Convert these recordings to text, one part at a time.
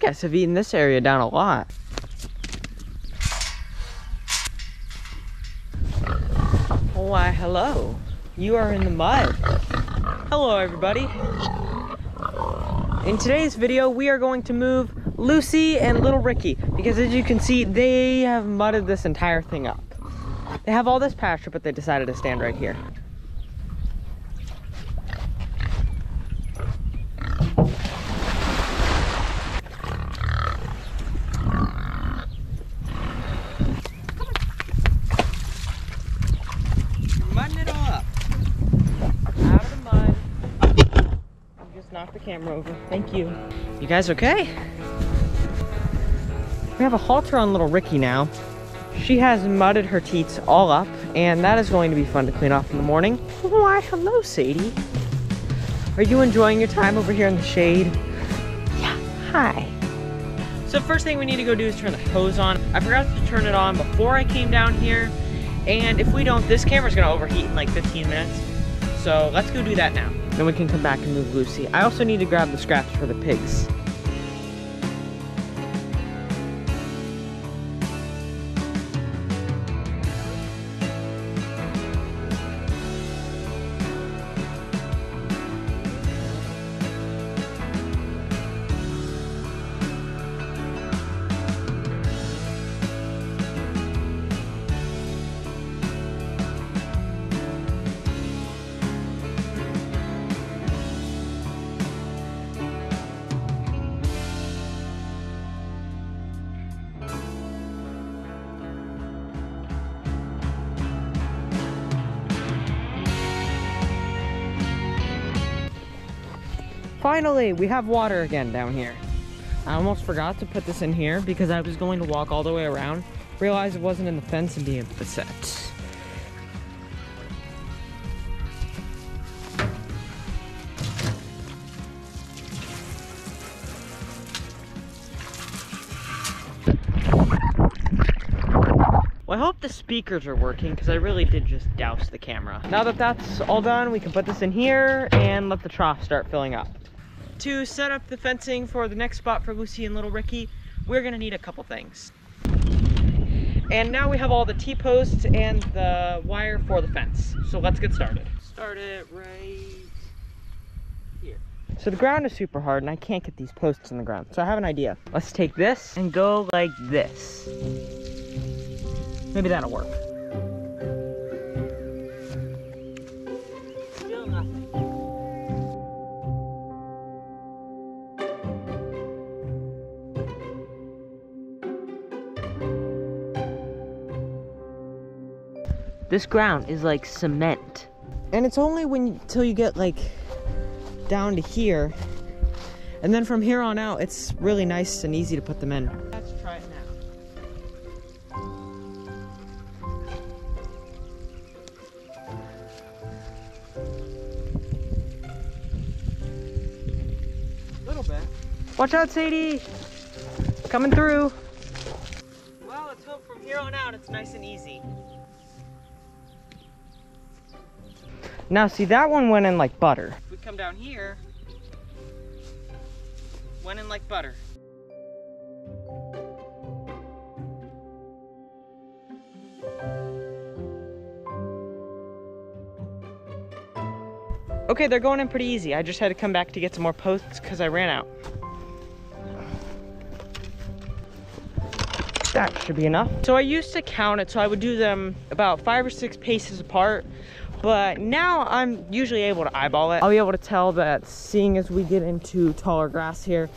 guys have eaten this area down a lot. Why, hello. You are in the mud. Hello, everybody. In today's video, we are going to move Lucy and little Ricky because, as you can see, they have mudded this entire thing up. They have all this pasture, but they decided to stand right here. Mudding it all up. Out of the mud. Just knocked the camera over. Thank you. You guys okay? We have a halter on little Ricky now. She has mudded her teats all up, and that is going to be fun to clean off in the morning. Why, hello, Sadie. Are you enjoying your time over here in the shade? Yeah, hi. So first thing we need to go do is turn the hose on. I forgot to turn it on before I came down here, and if we don't, this camera's gonna overheat in like 15 minutes. So let's go do that now. Then we can come back and move Lucy. I also need to grab the scraps for the pigs. Finally, we have water again down here. I almost forgot to put this in here because I was going to walk all the way around, realized it wasn't in the fence and be able to set. Well, I hope the speakers are working because I really did just douse the camera. Now that that's all done, we can put this in here and let the trough start filling up. To set up the fencing for the next spot for Lucy and little Ricky, we're gonna need a couple things. And now we have all the T-posts and the wire for the fence. So let's get started. Start it right here. So the ground is super hard and I can't get these posts in the ground. So I have an idea. Let's take this and go like this. Maybe that'll work. Still nothing. This ground is like cement. And it's only until you get like down to here. And then from here on out, it's really nice and easy to put them in. Let's try it now. Little bit. Watch out, Sadie! Coming through. Well, let's hope from here on out it's nice and easy. Now see, that one went in like butter. If we come down here, went in like butter. Okay, they're going in pretty easy. I just had to come back to get some more posts because I ran out. That should be enough. So I used to count it, so I would do them about 5 or 6 paces apart. But now I'm usually able to eyeball it. I'll be able to tell that seeing as we get into taller grass here,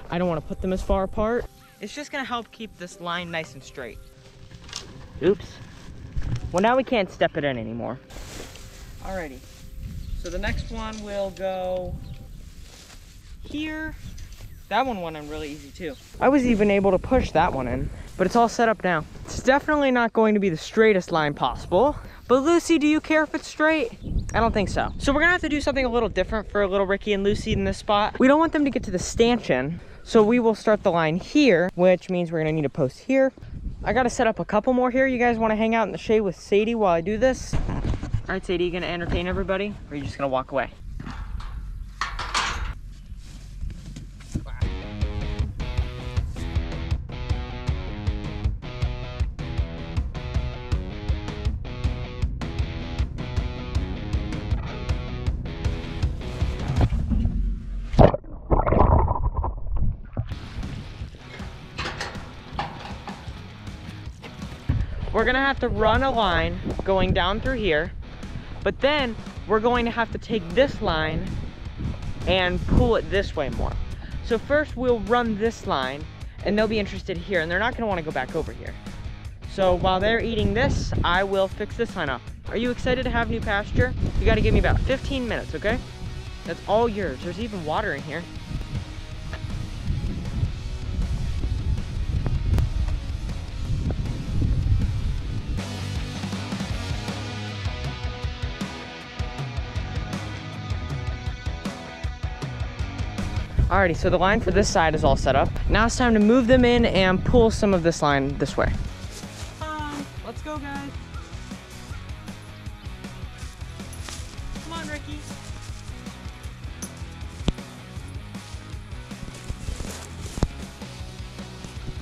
I don't want to put them as far apart. It's just gonna help keep this line nice and straight. Oops. Well, now we can't step it in anymore. Alrighty. So the next one will go here. That one went in really easy too. I was even able to push that one in, but it's all set up now. It's definitely not going to be the straightest line possible. But Lucy, do you care if it's straight? I don't think so. So we're gonna have to do something a little different for little Ricky and Lucy in this spot. We don't want them to get to the stanchion, so we will start the line here, which means we're gonna need a post here. I gotta set up a couple more here. You guys wanna hang out in the shade with Sadie while I do this? All right, Sadie, you gonna entertain everybody? Or are you just gonna walk away? we're gonna have to run a line going down through here, but then we're going to have to take this line and pull it this way more. So first we'll run this line and they'll be interested here and they're not gonna wanna go back over here. So while they're eating this, I will fix this line up. Are you excited to have new pasture? You gotta give me about 15 minutes, okay? That's all yours. There's even water in here. Alrighty, so the line for this side is all set up. Now it's time to move them in and pull some of this line this way. Let's go, guys. Come on, Ricky.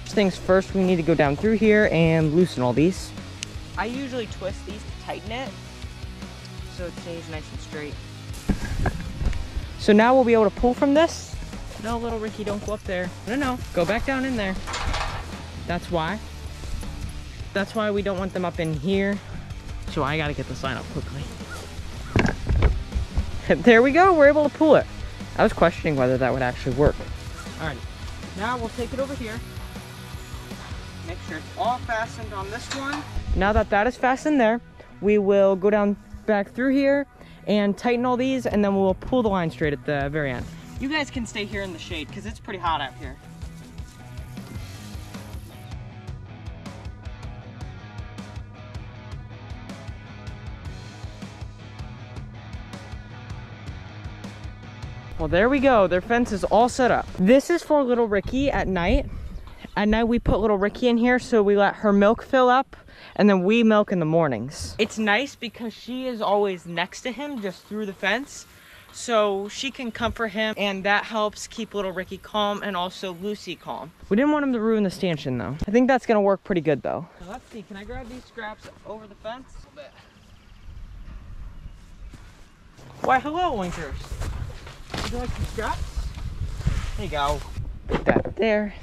First things first, we need to go down through here and loosen all these. I usually twist these to tighten it so it stays nice and straight. So now we'll be able to pull from this. No, little Ricky, don't go up there. No, go back down in there. That's why. That's why we don't want them up in here. So I gotta get this line up quickly. There we go, we're able to pull it. I was questioning whether that would actually work. Alright, now we'll take it over here. Make sure it's all fastened on this one. Now that that is fastened there, we will go down back through here and tighten all these, and then we'll pull the line straight at the very end. You guys can stay here in the shade because it's pretty hot out here. Well, there we go. Their fence is all set up. This is for little Ricky at night. At night we put little Ricky in here so we let her milk fill up and then we milk in the mornings. It's nice because she is always next to him just through the fence. So she can comfort him and that helps keep little Ricky calm and also Lucy calm. We didn't want him to ruin the stanchion though. I think that's gonna work pretty good though. So let's see, can I grab these scraps over the fence? A little bit. Why, hello, Winkers. Would you like some scraps? There you go. Put that there.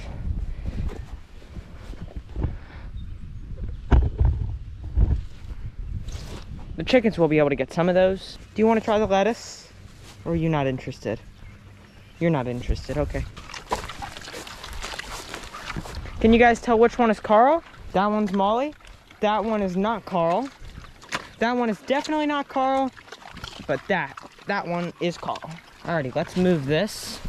The chickens will be able to get some of those. Do you want to try the lettuce? Or are you not interested? You're not interested, okay. Can you guys tell which one is Carl? That one's Molly. That one is not Carl. That one is definitely not Carl. But that one is Carl. Alrighty, let's move this.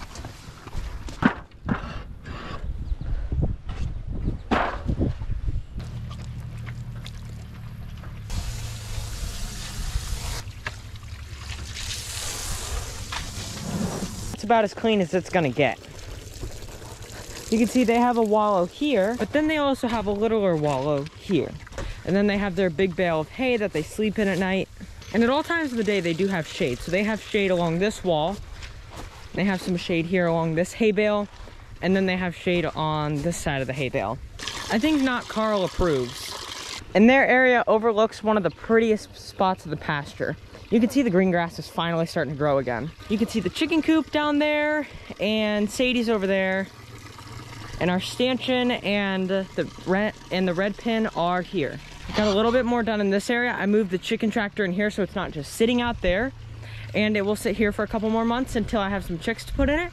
It's about as clean as it's gonna get. You can see they have a wallow here, but then they also have a littler wallow here. And then they have their big bale of hay that they sleep in at night. And at all times of the day, they do have shade. So they have shade along this wall. They have some shade here along this hay bale. And then they have shade on this side of the hay bale. I think Not Carl approves. And their area overlooks one of the prettiest spots of the pasture. You can see the green grass is finally starting to grow again. You can see the chicken coop down there, and Sadie's over there. And our stanchion and the red pin are here. Got a little bit more done in this area. I moved the chicken tractor in here so it's not just sitting out there. And it will sit here for a couple more months until I have some chicks to put in it.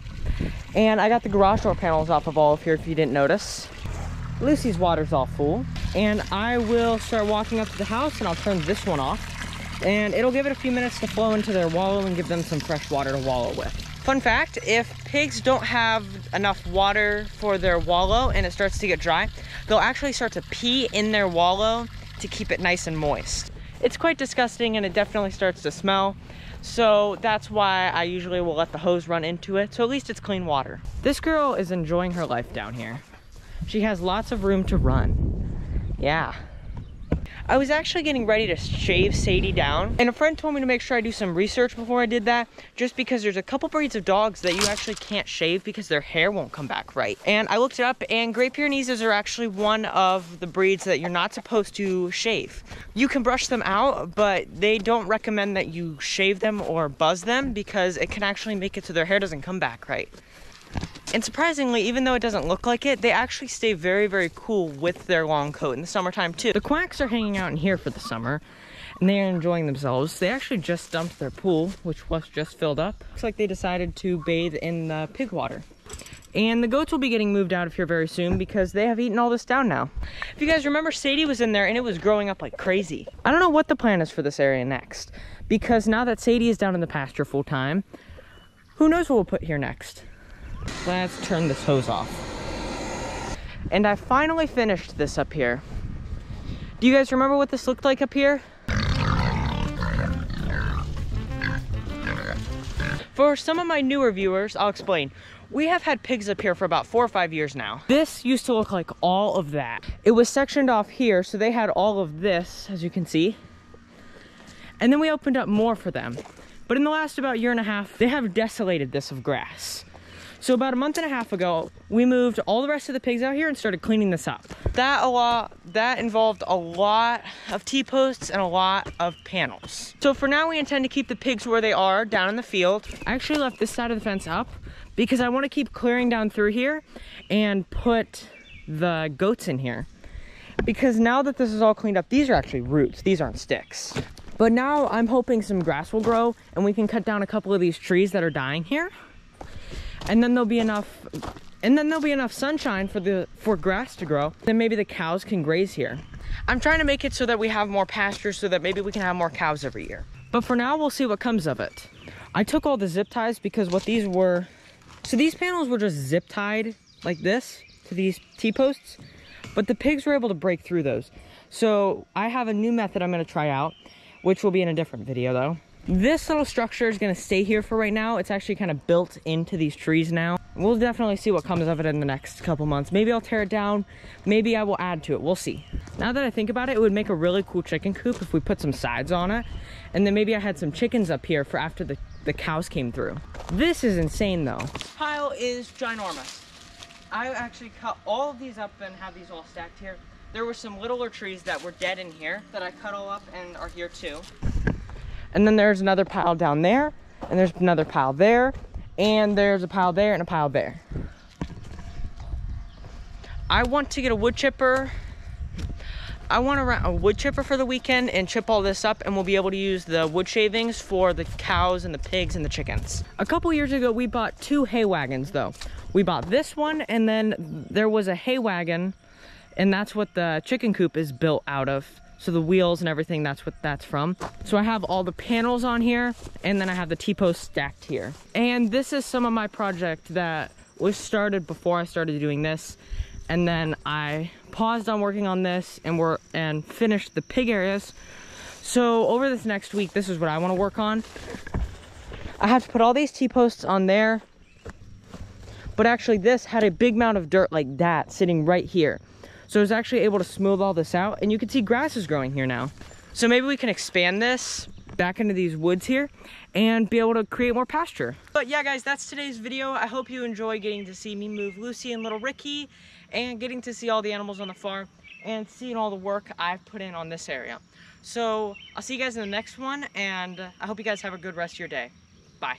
And I got the garage door panels off of all of here if you didn't notice. Lucy's water's all full. And I will start walking up to the house and I'll turn this one off. And it'll give it a few minutes to flow into their wallow and give them some fresh water to wallow with. Fun fact, if pigs don't have enough water for their wallow and it starts to get dry, they'll actually start to pee in their wallow to keep it nice and moist. It's quite disgusting and it definitely starts to smell. So that's why I usually will let the hose run into it. So at least it's clean water. This girl is enjoying her life down here. She has lots of room to run. Yeah. I was actually getting ready to shave Sadie down, and a friend told me to make sure I do some research before I did that, just because there's a couple breeds of dogs that you actually can't shave because their hair won't come back right. And I looked it up, and Great Pyrenees are actually one of the breeds that you're not supposed to shave. You can brush them out, but they don't recommend that you shave them or buzz them because it can actually make it so their hair doesn't come back right. And surprisingly, even though it doesn't look like it, they actually stay very, very cool with their long coat in the summertime too. The quacks are hanging out in here for the summer, and they are enjoying themselves. They actually just dumped their pool, which was just filled up. Looks like they decided to bathe in the pig water. And the goats will be getting moved out of here very soon because they have eaten all this down now. If you guys remember, Sadie was in there and it was growing up like crazy. I don't know what the plan is for this area next, because now that Sadie is down in the pasture full time, who knows what we'll put here next. Let's turn this hose off. And I finally finished this up here. Do you guys remember what this looked like up here? For some of my newer viewers, I'll explain. We have had pigs up here for about 4 or 5 years now. This used to look like all of that. It was sectioned off here, so they had all of this, as you can see. And then we opened up more for them. But in the last about year and a half, they have desolated this of grass. So about a month and a half ago, we moved all the rest of the pigs out here and started cleaning this up. That involved a lot of T-posts and a lot of panels. So for now, we intend to keep the pigs where they are, down in the field. I actually left this side of the fence up because I want to keep clearing down through here and put the goats in here. Because now that this is all cleaned up, these are actually roots, these aren't sticks. But now I'm hoping some grass will grow and we can cut down a couple of these trees that are dying here. And then there'll be enough sunshine for grass to grow. Then maybe the cows can graze here. I'm trying to make it so that we have more pastures so that maybe we can have more cows every year. But for now, we'll see what comes of it. I took all the zip ties because what these were, so these panels were just zip tied like this to these T-posts, but the pigs were able to break through those. So I have a new method I'm gonna try out, which will be in a different video though. This little structure is going to stay here for right now. It's actually kind of built into these trees now. We'll definitely see what comes of it in the next couple months. Maybe I'll tear it down. Maybe I will add to it. We'll see. Now that I think about it, it would make a really cool chicken coop if we put some sides on it. And then maybe I had some chickens up here for after the cows came through. This is insane though. This pile is ginormous. I actually cut all of these up and have these all stacked here. There were some littler trees that were dead in here that I cut all up and are here too. And then there's another pile down there, and there's another pile there, and there's a pile there and a pile there. I want to get a wood chipper. I want to rent a wood chipper for the weekend and chip all this up, and we'll be able to use the wood shavings for the cows and the pigs and the chickens. A couple years ago, we bought 2 hay wagons though. We bought this one, and then there was a hay wagon, and that's what the chicken coop is built out of. So the wheels and everything, that's what that's from. So I have all the panels on here, and then I have the T-posts stacked here. And this is some of my project that was started before I started doing this. And then I paused on working on this and finished the pig areas. So over this next week, this is what I want to work on. I have to put all these T-posts on there. But actually this had a big mound of dirt like that sitting right here. So I was actually able to smooth all this out, and you can see grass is growing here now. So maybe we can expand this back into these woods here and be able to create more pasture. But yeah guys, that's today's video. I hope you enjoy getting to see me move Lucy and little Ricky and getting to see all the animals on the farm and seeing all the work I've put in on this area. So I'll see you guys in the next one, and I hope you guys have a good rest of your day. Bye.